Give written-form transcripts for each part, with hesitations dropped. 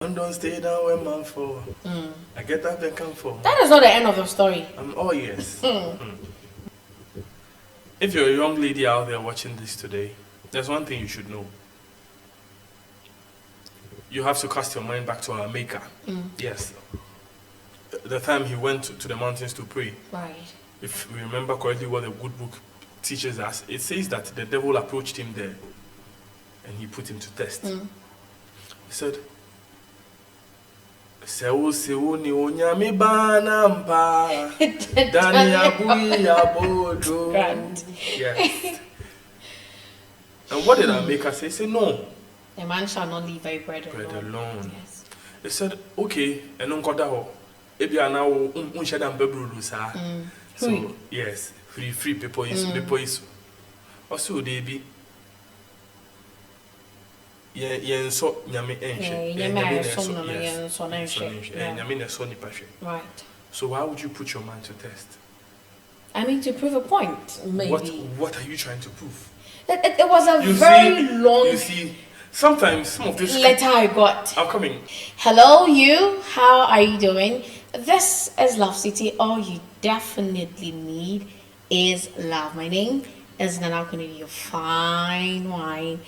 Don't stay down when man fall. I get up and come for. That is not the end of the story. Oh yes. If you're a young lady out there watching this today, there's one thing you should know. You have to cast your mind back to our Maker. Yes. The time he went to the mountains to pray. Right. If we remember correctly what the good book teaches us, it says that the devil approached him there and he put him to test. He said, Sewo ni onyame banampa Dani abui abodo. Yes. And what did our Maker say? He said, no. A man shall not leave by bread alone. Yes. He said, okay, and unkoda ebi ana wo unshada mbebru sa. So yes, free people is also they be so nyame right. So why would you put your mind to test? I mean, to prove a point, maybe. What are you trying to prove? It was a very long. You see, sometimes some of this letter I got. I'm coming. Hello, you. How are you doing? This is Love City. All you definitely need is love. My name is Nana Kunidi, your fine wine.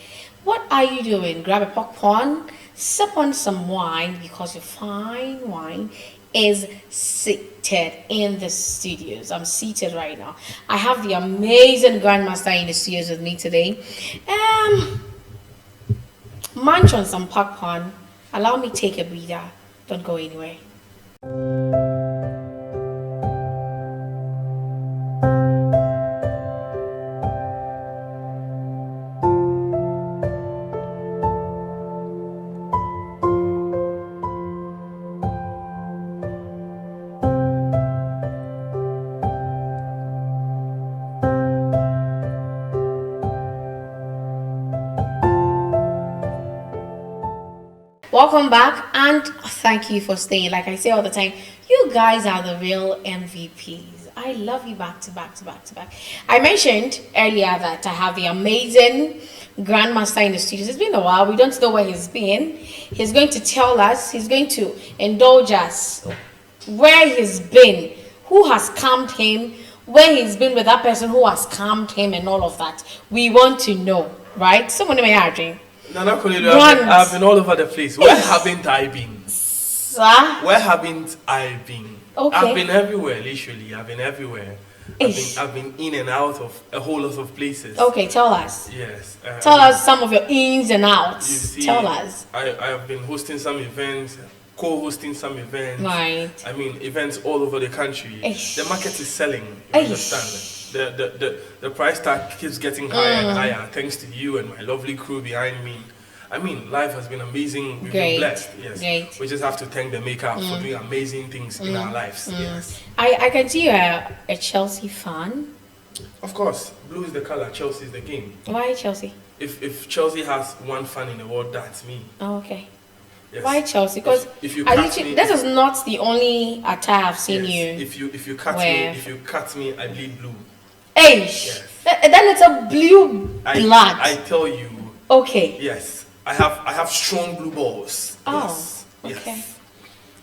What are you doing? Grab a popcorn, sip on some wine because your fine wine is seated in the studios. I'm seated right now. I have the amazing Grandmaster in the studios with me today. Munch on some popcorn. Allow me to take a breather. Don't go anywhere. Welcome back and thank you for staying. Like I say all the time, you guys are the real MVPs. I love you back to back to back to back. I mentioned earlier that I have the amazing Grandmaster in the studios. It's been a while. We don't know where he's been. He's going to tell us, he's going to indulge us where he's been, who has calmed him, where he's been with that person who has calmed him and all of that. We want to know, right? Someone in my dream. Nana Kolilu, I've been all over the place. Where haven't I been? Sir? Where haven't I been? Okay. I've been everywhere, literally. I've been everywhere. I've been in and out of a whole lot of places. Okay, tell us. Yes. Tell us some of your ins and outs. You see, tell us. I have been hosting some events, co-hosting some events. Right. I mean, events all over the country. The market is selling. You understand? The price tag keeps getting higher and higher thanks to you and my lovely crew behind me. I mean, life has been amazing. We've been blessed. Yes. Great. We just have to thank the Maker for doing amazing things in our lives. Yes. I can see you're a Chelsea fan. Of course, blue is the color, Chelsea is the game. Why Chelsea? If Chelsea has one fan in the world, that's me. Oh, okay. Yes. Why Chelsea? Because if you cut me, this is not the only attire I've seen you. If you cut me, I bleed blue. Hey, yes. Then it's a blue blood. I tell you. Okay. Yes, I have strong blue balls. Oh, yes. okay. Yes.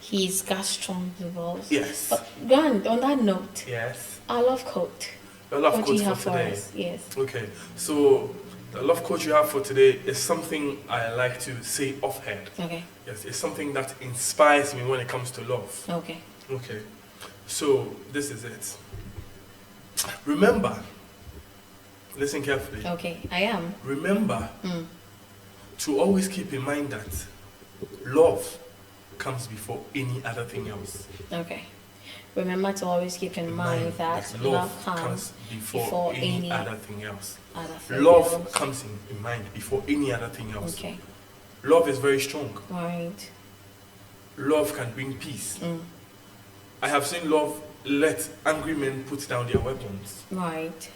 He's got strong blue balls. Yes. But Grant, on that note. Yes. I love coat. I love what coat do you have for today. us? Yes. Okay, so the love coat you have for today is something I like to say offhand. Okay. Yes, it's something that inspires me when it comes to love. Okay. Okay, so this is it. Remember, listen carefully. Okay, I am. Remember to always keep in mind that love comes before any other thing else. Okay. Remember to always keep in mind that love comes before any other thing else. Love comes in mind before any other thing else. Okay. Love is very strong. Right. Love can bring peace. I have seen love let angry men put down their weapons. Right.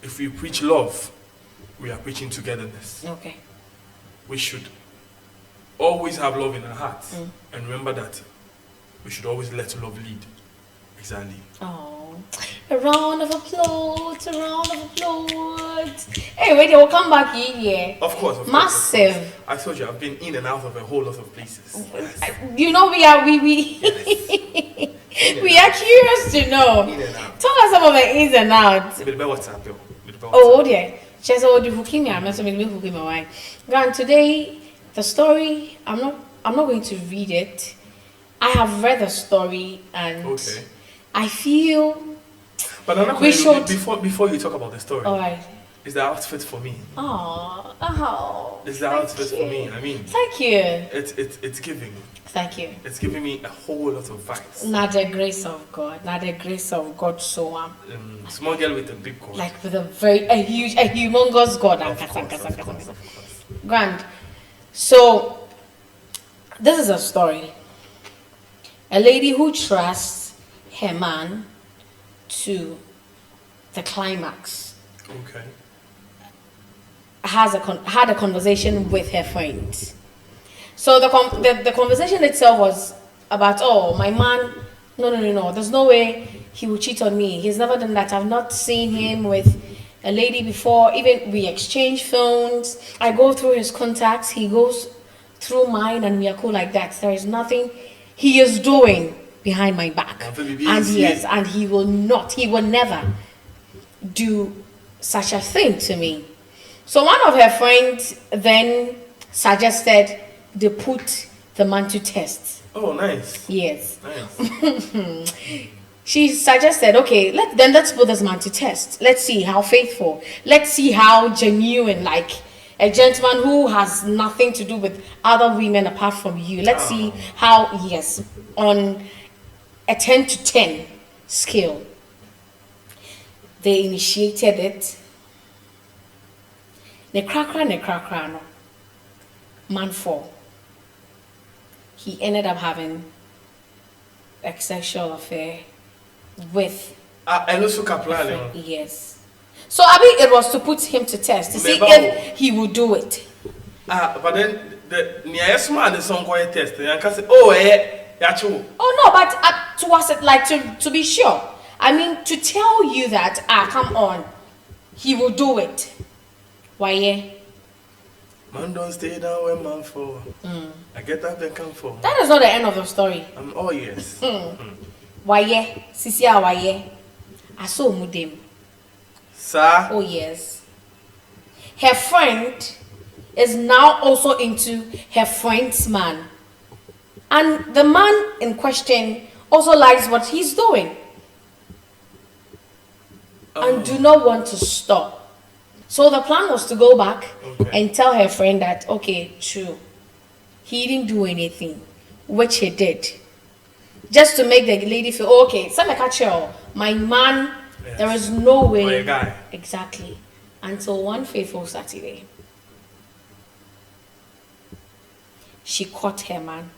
If we preach love, we are preaching togetherness. Okay. We should always have love in our hearts and remember that we should always let love lead. Exactly. Oh. A round of applause, a round of applause. Hey, wait, we'll come back in here. Of course, massive. Of course. I told you I've been in and out of a whole lot of places. Yes. You know we Yes. we are curious to know. In and out. Talk us some of the ins and outs. What's up, Oh dear. She's already hooking me. I'm not something hooking my wife. Grant, today the story. I'm not going to read it. I have read the story and okay. I feel. But I'm not we going should. Before you talk about the story. All right. Is the outfit for me? Oh. Is the outfit for me? I mean. Thank you. It's giving. Thank you. It's giving me a whole lot of vibes. Not the grace of God. Not the grace of God. So small girl with a big God. Like with a humongous God. Of course. Grand. So this is a story. A lady who trusts her man to the climax. Okay. Had a conversation with her friends. So the conversation itself was about, oh, my man, no, there's no way he will cheat on me. He's never done that. I've not seen him with a lady before. Even we exchange phones. I go through his contacts. He goes through mine, and we are cool like that. There is nothing he is doing behind my back. And he will never do such a thing to me. So one of her friends then suggested they put the man to test. Oh, nice. Yes. Nice. She suggested, okay, let's put this man to test. Let's see how faithful. Let's see how genuine, like a gentleman who has nothing to do with other women apart from you. Let's see how, yes, on a 10 to 10 scale. They initiated it. Ne krakra no. Man 4. He ended up having a sexual affair with yes. So I mean it was to put him to test to see if he would do it. But then the nearest man is on going test and can say, oh no, but was it like to be sure? I mean to tell you that come on, he will do it. Why yeah? Man don't stay down when man fall. I get up and come for. That is not the end of the story. Oh yes. Why yeah? Sisia why yeah? I saw Mudim. Sir? Oh yes. Her friend is now also into her friend's man. And the man in question also likes what he's doing. And do not want to stop. So the plan was to go back and tell her friend that, okay, true, he didn't do anything, which he did. Just to make the lady feel, okay, my man, yes. There is no way. My guy. Exactly. Until one fateful Saturday, she caught her man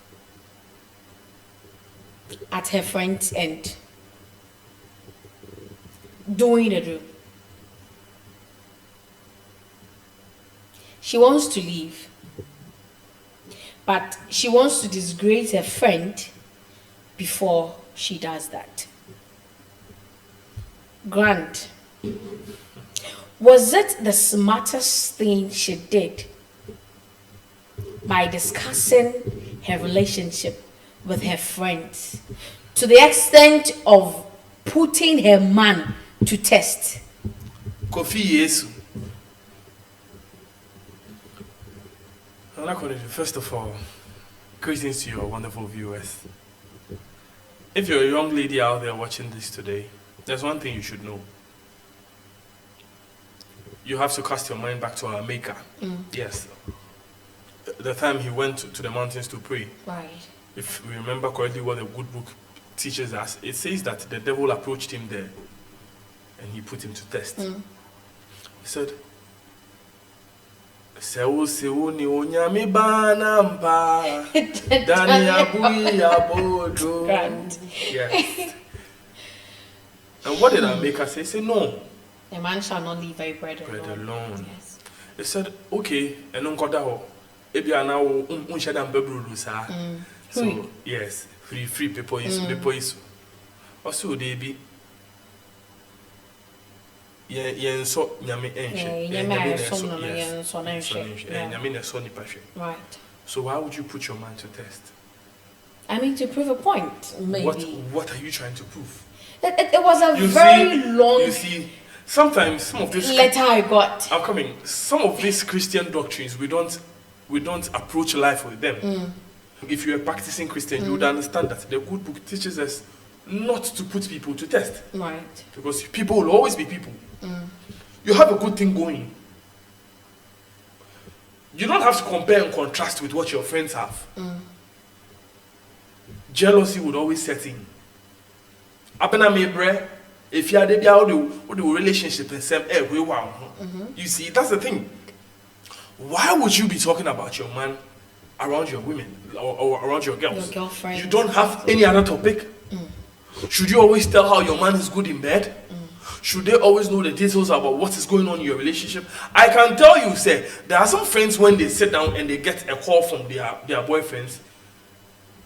at her friend's end, doing the do. She wants to leave, but she wants to disgrace her friend before she does that. Grant, was it the smartest thing she did by discussing her relationship with her friends to the extent of putting her man to test? Kofi Yesu. First of all, greetings to your wonderful viewers. If you're a young lady out there watching this today, there's one thing you should know. You have to cast your mind back to our Maker. Yes. The time he went to the mountains to pray. Right. If we remember correctly what the good book teaches us, it says that the devil approached him there and he put him to test. He said, Sewu ni onyami banamba dani abui abodo. Yes. And what did our Maker say? He said, no. A man shall not leave a bread alone. Yes. He said, okay, and unkoda ebi ana wo unshada mbebru sa. So yes, free people is also they be Yeah, so nyame right. So why would you put your man to test? I mean, to prove a point, maybe. What are you trying to prove? It was a very long. You see, sometimes some of this letter I got. I'm coming. Some of these Christian doctrines we don't approach life with them. If you're a practicing Christian, you would understand that the good book teaches us not to put people to test. Right. Because people will always be people. You have a good thing going. You don't have to compare and contrast with what your friends have. Jealousy would always set in. If you had a relationship and say, you see, that's the thing. Why would you be talking about your man around your women or around your girls? Your girlfriend. You don't have any other topic? Should you always tell how your man is good in bed? Should they always know the details about what is going on in your relationship? I can tell you, say, there are some friends when they sit down and they get a call from their boyfriends.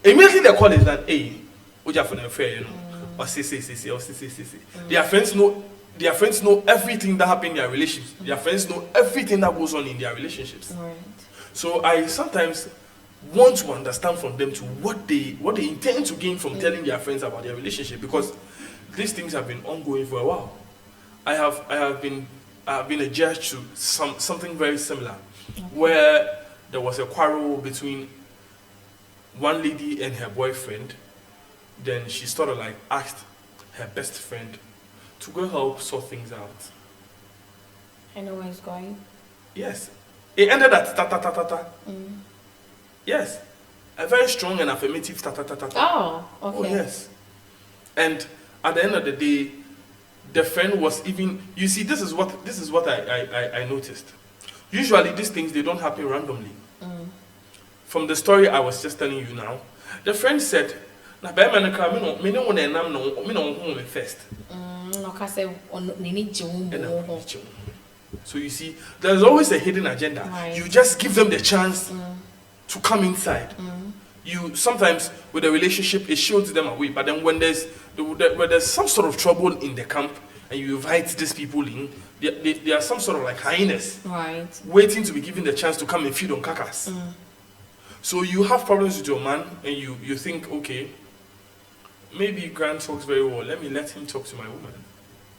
Immediately the call is that, hey, what you for the affair, you know? Or say. Their friends know everything that happens in their relationships. Their friends know everything that goes on in their relationships. Right. So I sometimes want to understand from them to what they intend to gain from telling their friends about their relationship, because these things have been ongoing for a while. I have been a judge to something very similar, where there was a quarrel between one lady and her boyfriend. Then she sort of like asked her best friend to go help sort things out. I know where it's going. Yes. It ended at ta. Yes. A very strong and affirmative ta. Oh, okay. Oh, yes. And at the end of the day, the friend was even, you see, this is what I noticed. Usually these things, they don't happen randomly. From the story I was just telling you now, the friend said, first. So you see, there's always a hidden agenda. Right. You just give them the chance to come inside. You sometimes with a relationship it shows them away, but then when there's some sort of trouble in the camp and you invite these people in, they are some sort of like hyenas, right, waiting to be given the chance to come and feed on carcass. So you have problems with your man and you think, okay, maybe Grant talks very well, let him talk to my woman.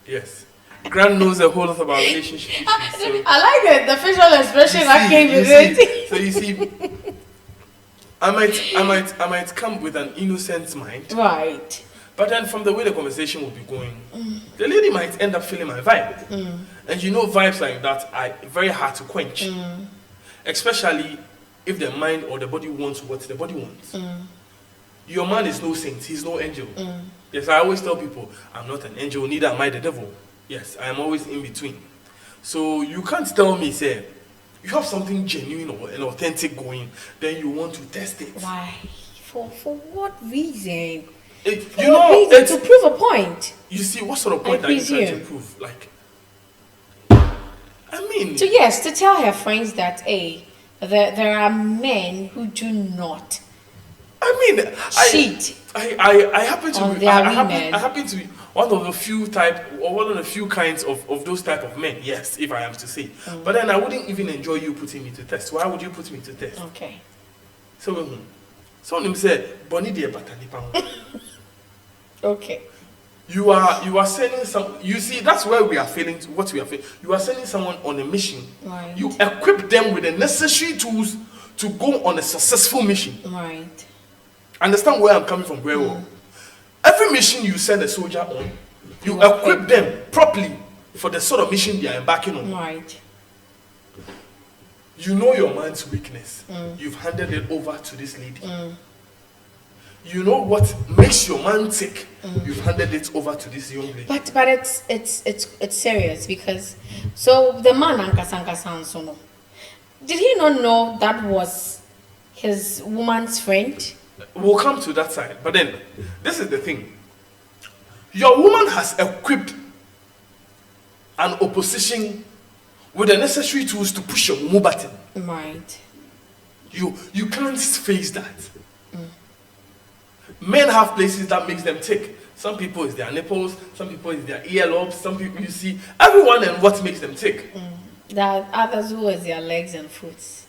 Yes. Grant knows a whole lot about relationships. So I like the facial expression that came with it. So you see, I might come with an innocent mind. Right. But then from the way the conversation will be going, the lady might end up feeling my vibe. And you know vibes like that are very hard to quench. Especially if the mind or the body wants what the body wants. Your man is no saint, he's no angel. Yes, I always tell people, I'm not an angel, neither am I the devil. Yes, I am always in between. So you can't tell me, say, you have something genuine or an authentic going, then you want to test it. Why? For what reason? To prove a point. You see, what sort of point are you trying to prove? Like, I mean... to tell her friends that, hey, there are men who do not cheat. I happen to be one of the few one of the few kinds of those type of men, yes, if I am to say. But then I wouldn't even enjoy you putting me to test. Why would you put me to test? Okay. So someone said, Bonnie dear Batanipa. Okay. You are sending some, you see, that's where we are failing, what we are failing. You are sending someone on a mission. Right. You equip them with the necessary tools to go on a successful mission. Right. Understand where I'm coming from, very well. Every mission you send a soldier on, you equip them properly for the sort of mission they are embarking on. Right. You know your man's weakness. You've handed it over to this lady. You know what makes your man tick. You've handed it over to this young lady. But it's serious, because so the man Ankasanka, did he not know that was his woman's friend? We'll come to that side. But then, this is the thing. Your woman has equipped an opposition with the necessary tools to push your mumu button. Right. You can't face that. Men have places that makes them tick. Some people it's their nipples, some people it's their earlobes, some people you see everyone and what makes them tick. There are others who is their legs and feet.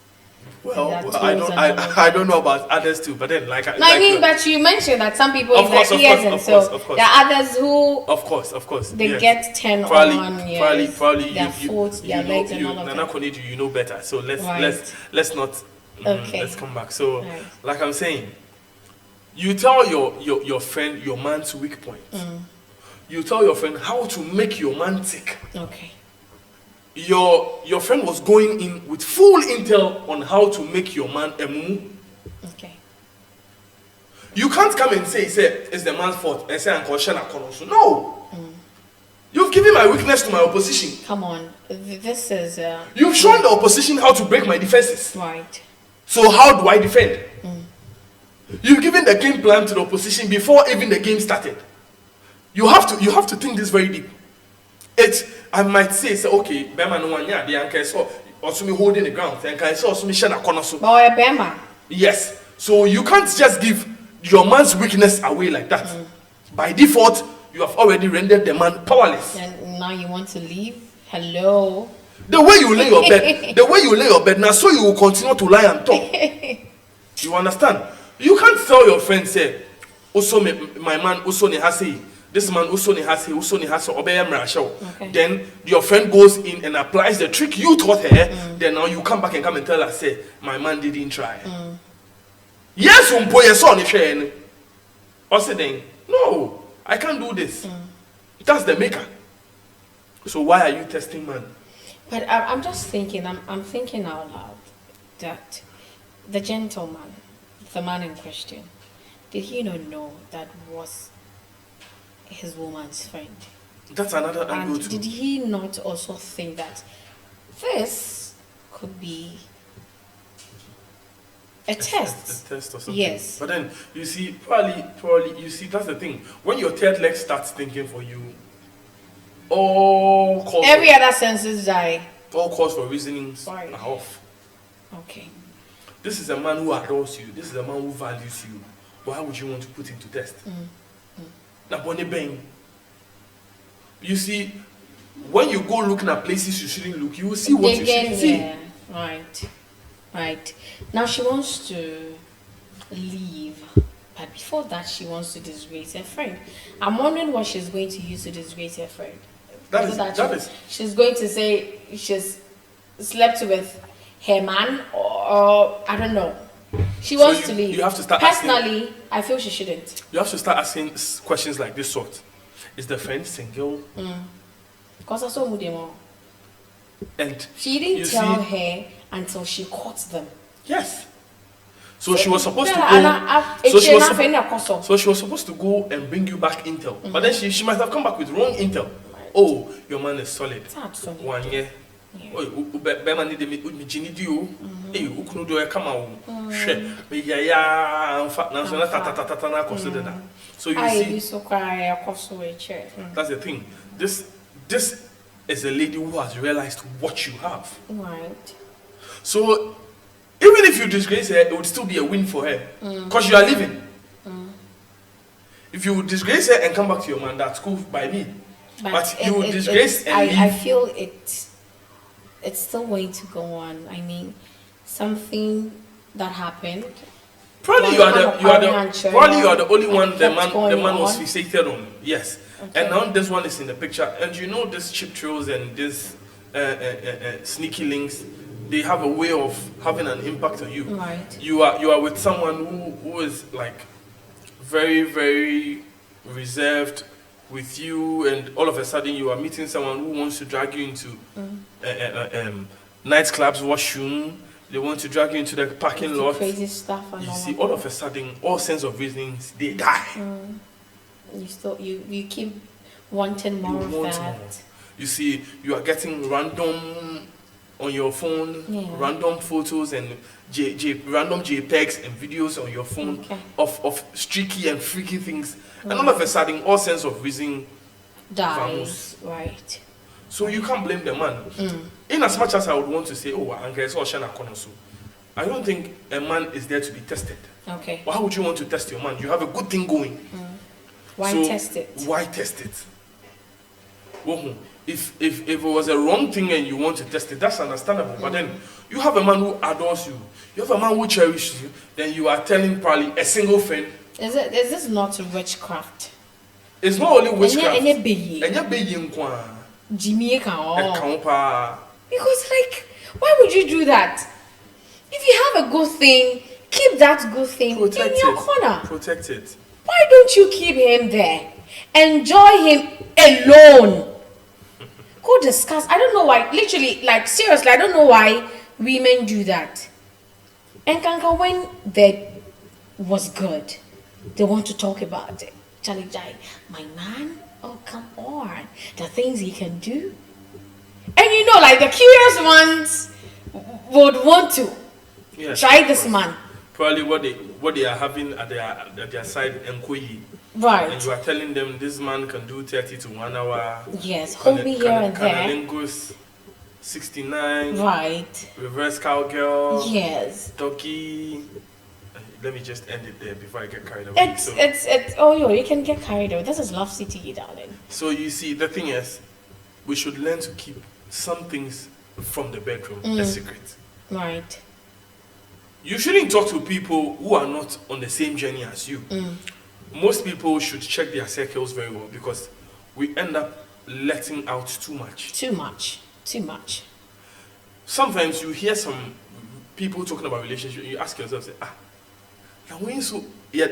Well, I don't know about others too, but then like I mean, but you mentioned that some people in their ears and so there are others who of course they get 10 probably their foot, their legs and all of that. You know better, so let's not let's come back. So like I'm saying, you tell your friend your man's weak point. You tell your friend how to make your man tick. Okay. Your friend was going in with full intel on how to make your man a mumu. Okay. You can't come and say it's the man's fault and say Uncle Shana Konosu. No. You've given my weakness to my opposition. Come on. This is you've shown the opposition how to break my defenses. Right. So how do I defend? You've given the game plan to the opposition before even the game started. You have to think this very deep. I might say okay, Bema no one the anchor so also me holding the ground, and I saw also me share corner so. Boy, Bema. Yes. So you can't just give your man's weakness away like that. By default, you have already rendered the man powerless. And now you want to leave? Hello. The way you lay your bed, now so you will continue to lie and talk. You understand? You can't tell your friend say, also my man also ne has this man also has okay. Then your friend goes in and applies the trick you taught her. Then now you come back and tell her, say, my man didn't try. Yes, or say then, no, I can't do this. That's the maker. So why are you testing man? But I'm just thinking, I'm thinking out loud that the gentleman, the man in question, did he not know that was his woman's friend? That's another angle too. Did he not also think that this could be a test? A test or something. Yes. But then you see, probably you see that's the thing. When your third leg starts thinking for you, every other senses die. All calls for reasonings are off. Okay. This is a man who adores you. This is a man who values you. Why would you want to put him to test? Now, Bonnie Bang. You see, when you go looking at places you shouldn't look, you will see what you shouldn't see. Yeah. Right. Now she wants to leave, but before that, she wants to disgrace her friend. I'm wondering what she's going to use to disgrace her friend. She's going to say she's slept with her man, or I don't know. She wants to leave. You have to start Personally, I feel she shouldn't. You have to start asking questions like this sort. Is the friend single? Because I saw Mudemo. And she didn't tell her until she caught them. Yes. So she was supposed to go. So she was supposed to go and bring you back intel. But then she might have come back with wrong intel. Right. Oh, your man is solid. 1 year. Oh, Bema need me need you. Hey, who could do a come out? Consider that. So you see, that's the thing. This is a lady who has realized what you have. Right. So even if you disgrace her, it would still be a win for her because you are leaving. If you disgrace her and come back to your man, that's cool by me. But you would disgrace and leave. I feel it's still going to go on. I mean, something that happened. Probably you are the only one the man was fixated on. Yes. Okay. And now this one is in the picture. And you know this cheap thrills and this sneaky links, they have a way of having an impact on you. Right. You are with someone who is like very, very reserved with you, and all of a sudden you are meeting someone who wants to drag you into nightclubs, washroom. They want to drag you into the parking lot. Crazy stuff. And you see, all of a sudden, all sense of reasonings, they die. You keep wanting more of that. More. You see, you are getting random on your phone, random photos and random JPEGs and videos on your phone of streaky and freaky things. And all of a sudden, all sense of reason dies. Right. So you can't blame the man. In as much as I would want to say, I don't think a man is there to be tested. Okay. Why would you want to test your man? You have a good thing going. Why test it? Why test it? If it was a wrong thing and you want to test it, that's understandable. But then you have a man who adores you, you have a man who cherishes you, then you are telling probably a single friend. Is this not witchcraft? It's not only witchcraft. Jimmy because why would you do that? If you have a good thing, keep that good thing in your corner. Protect it. Why don't you keep him there? Enjoy him alone. Go discuss. I don't know why. Literally, seriously, I don't know why women do that. And Kanka, when that was good, they want to talk about it. Charlie Jai, my man, oh come on, the things he can do. And the curious ones would want to try this man. Probably what they are having at their side, Nkoyi. Right. And you are telling them this man can do 30 to 1 hour. Yes, hold me here and there. Canalingus 69. Right. Reverse cowgirl. Yes. Turkey. Let me just end it there before I get carried away. You can get carried away. This is Love City, darling. So you see, the thing is, we should learn to keep some things from the bedroom a secret. Right. You shouldn't talk to people who are not on the same journey as you. Most people should check their circles very well because we end up letting out too much. Too much. Sometimes you hear some people talking about relationship, you ask yourself, say, when so I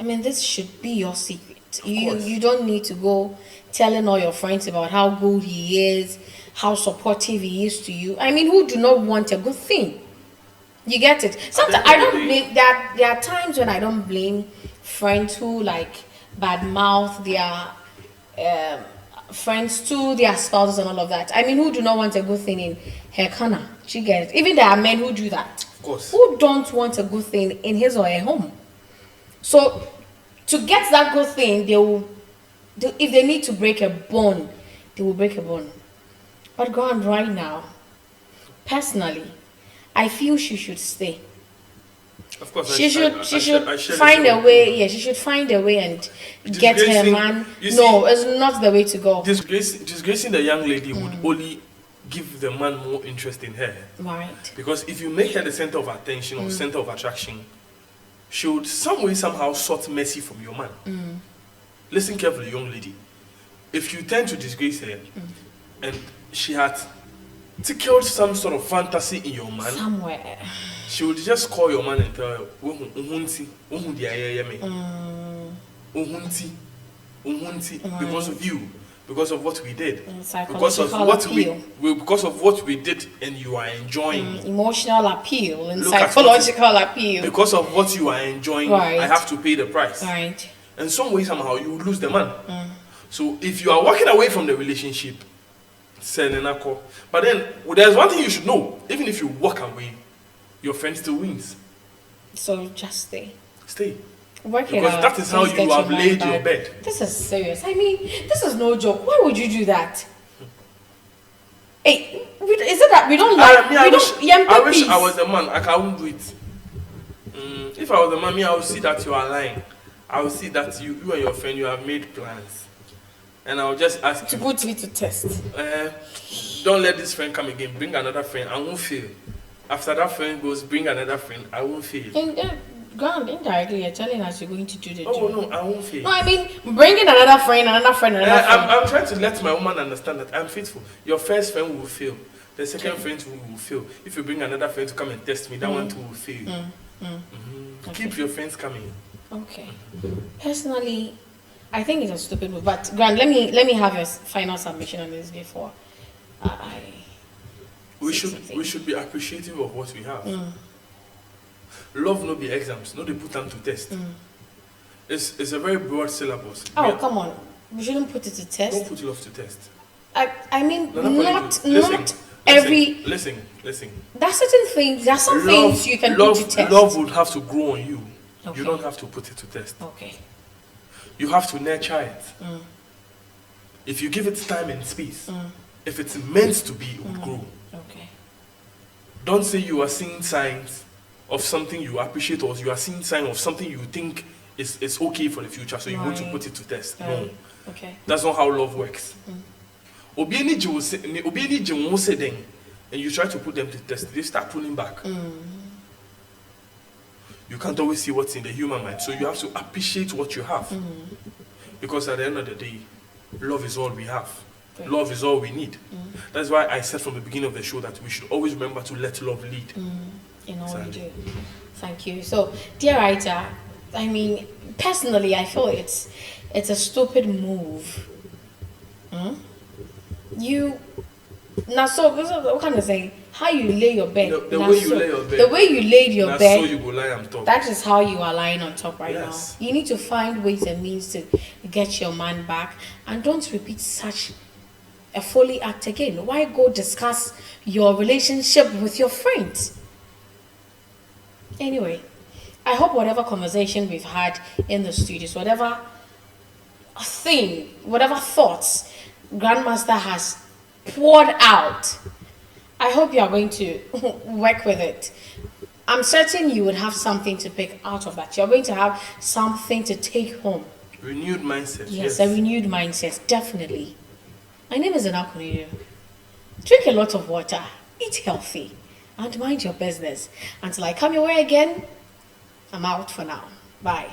mean, this should be your secret. You don't need to go telling all your friends about how good he is, how supportive he is to you. I mean, who do not want a good thing? You get it? Sometimes I don't blame that. There are times when I don't blame friends who badmouth their friends to their spouses and all of that. I mean, who do not want a good thing in her corner? She gets it. Even there are men who do that. Of course. Who don't want a good thing in his or her home. So to get that good thing, if they need to break a bone, they will break a bone. But go on right now. Personally, I feel she should stay. Of course, she should find a way. Yeah, she should find a way and get her man. No, it's not the way to go. Disgracing the young lady would only give the man more interest in her. Right. Because if you make her the center of attention or center of attraction, she would somehow sought mercy from your man. Listen carefully, young lady. If you tend to disgrace her and she had tickled some sort of fantasy in your man, somewhere, she would just call your man and tell her, because of you, because of what we did, because of what we did, and you are enjoying emotional appeal and psychological appeal. Because of what you are enjoying, right. I have to pay the price. Right. And some way, somehow, you lose the man. So if you are walking away from the relationship, but then there's one thing you should know: even if you walk away, your friend still wins. So just stay. Stay. Work it because out. That is how you have laid your bed. This is serious. I mean, this is no joke. Why would you do that? Hey, is it that we don't like? I wish I was a man. I can't do it. If I was a man, I would see that you are lying. I would see that you and your friend you have made plans, and I will just ask to put me to test. Don't let this friend come again. Bring another friend. I won't fail. After that friend goes, bring another friend. I won't fail. Ground indirectly, you're telling us you're going to do the job. Oh no, I won't fail. No, I mean bringing another friend. I'm trying to let my woman understand that I'm faithful. Your first friend will fail. The second friend will fail. If you bring another friend to come and test me, that one too will fail. Okay. Keep your friends coming. Okay. Personally, I think it's a stupid move. But Grant, let me have your final submission on this before we should be appreciative of what we have. Love no be exams, no they put them to test. It's a very broad syllabus. Oh, come on. We shouldn't put it to test. Don't put love to test. I mean, not every... Listen. There are certain things, there are some things you can put to test. Love would have to grow on you. Okay. You don't have to put it to test. Okay. You have to nurture it. If you give it time and space, if it's meant to be, it will grow. Okay. Don't say you are seeing signs of something you appreciate or you are seeing signs of something you think it's okay for the future, so you want to put it to test. No. Okay. That's not how love works. Obi any jiwo say then, and you try to put them to test, they start pulling back. You can't always see what's in the human mind, so you have to appreciate what you have. Because at the end of the day, love is all we have. Right. Love is all we need. That's why I said from the beginning of the show that we should always remember to let love lead. In all we do. Thank you. So, dear writer, I mean, personally, I feel it's a stupid move. You now, so what kind of saying? How you lay your bed? The way you lay your bed. The way you laid your bed. So you go lie on top. That is how you are lying on top right now. You need to find ways and means to get your man back, and don't repeat such a folly act again. Why go discuss your relationship with your friends? Anyway, I hope whatever conversation we've had in the studios, whatever thing, whatever thoughts Grandmaster has poured out, I hope you are going to work with it. I'm certain you would have something to pick out of that. You're going to have something to take home. Renewed mindset. Yes, a renewed mindset, definitely. My name is Anakunio. Drink a lot of water, eat healthy, and mind your business. Until I come your way again, I'm out for now. Bye.